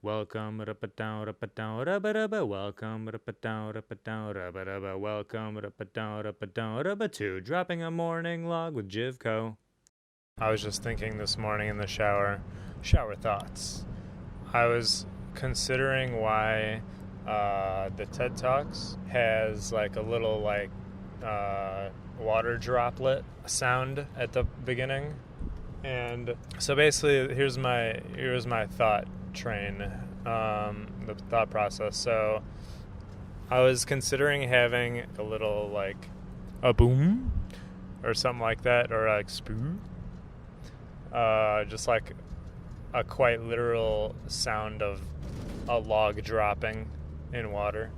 Welcome, welcome, welcome to Dropping a Morning Log with Jivko. I was just thinking this morning in the shower thoughts. I was considering why the TED Talks has like a little water droplet sound at the beginning. And so basically, here's my thought train, the thought process. So I was considering having a little like a boom or something like that, or like spoo, just like a quite literal sound of a log dropping in water.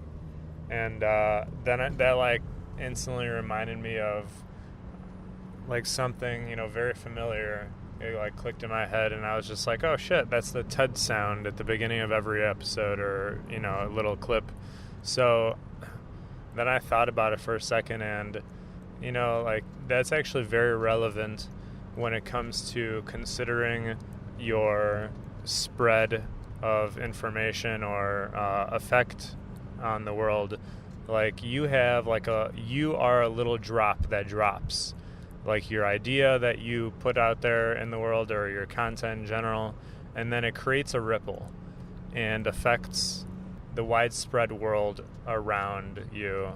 And then that like instantly reminded me of like something, very familiar. It like clicked in my head, and I was just like, oh shit, that's the TED sound at the beginning of every episode, or a little clip. So then I thought about it for a second, and like that's actually very relevant when it comes to considering your spread of information or effect on the world. Like you are a little drop that drops, like your idea that you put out there in the world, or your content in general, and then it creates a ripple and affects the widespread world around you,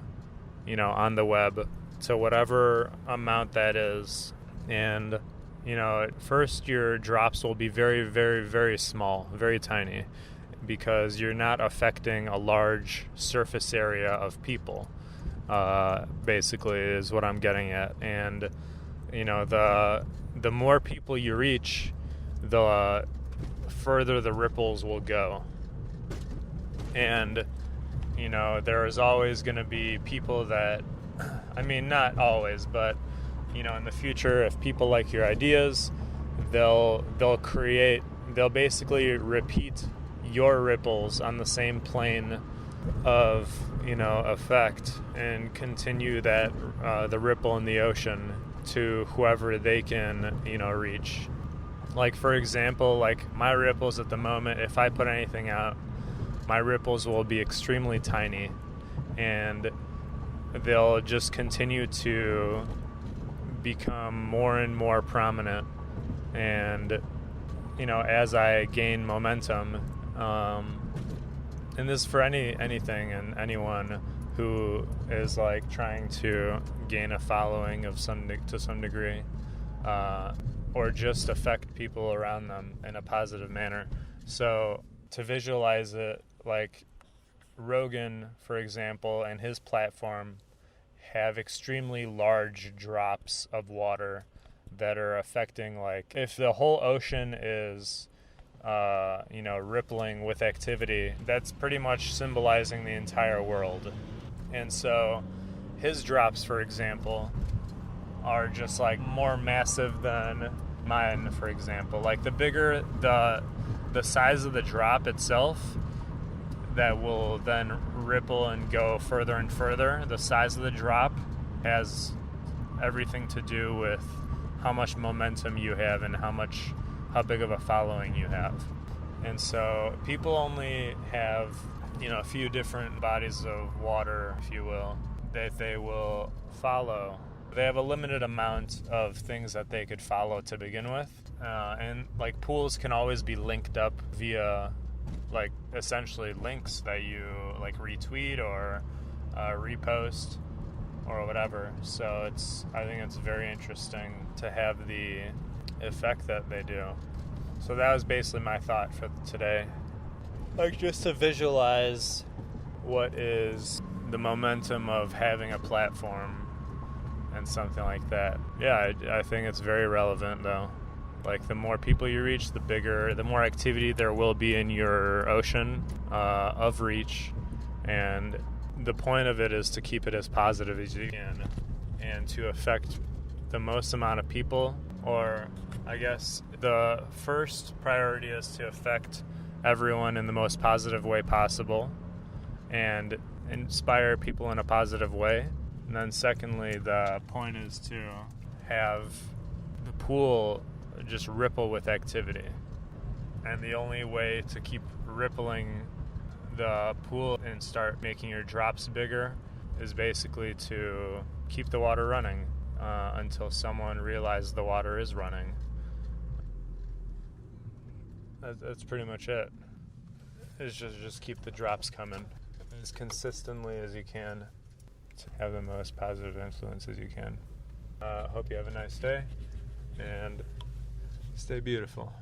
on the web, to whatever amount that is. And at first your drops will be very, very, very small, very tiny, because you're not affecting a large surface area of people, basically is what I'm getting at. And the more people you reach, the further the ripples will go. And there is always going to be people that, not always, but in the future, if people like your ideas, they'll basically repeat your ripples on the same plane of effect, and continue that the ripple in the ocean to whoever they can reach. Like, for example, like my ripples at the moment, if I put anything out, my ripples will be extremely tiny, and they'll just continue to become more and more prominent. And as I gain momentum, and this for anything and anyone who is like trying to gain a following to some degree, or just affect people around them in a positive manner. So to visualize it, like Rogan, for example, and his platform have extremely large drops of water that are affecting, like, if the whole ocean is rippling with activity, that's pretty much symbolizing the entire world. And so his drops, for example, are just like more massive than mine, for example. Like the bigger the size of the drop itself, that will then ripple and go further and further, the size of the drop has everything to do with how much momentum you have and how big of a following you have. And so people only have a few different bodies of water, if you will, that they will follow. They have a limited amount of things that they could follow to begin with. And like pools can always be linked up via like essentially links that you like retweet or repost or whatever. So I think it's very interesting to have the effect that they do. So that was basically my thought for today. Like just to visualize what is the momentum of having a platform and something like that. Yeah, I think it's very relevant though. Like the more people you reach, the more activity there will be in your ocean of reach. And the point of it is to keep it as positive as you can and to affect the most amount of people. Or I guess the first priority is to affect everyone in the most positive way possible and inspire people in a positive way. And then secondly, the point is to have the pool just ripple with activity. And the only way to keep rippling the pool and start making your drops bigger is basically to keep the water running until someone realizes the water is running. That's pretty much it. It's just keep the drops coming as consistently as you can to have the most positive influence as you can. Hope you have a nice day and stay beautiful.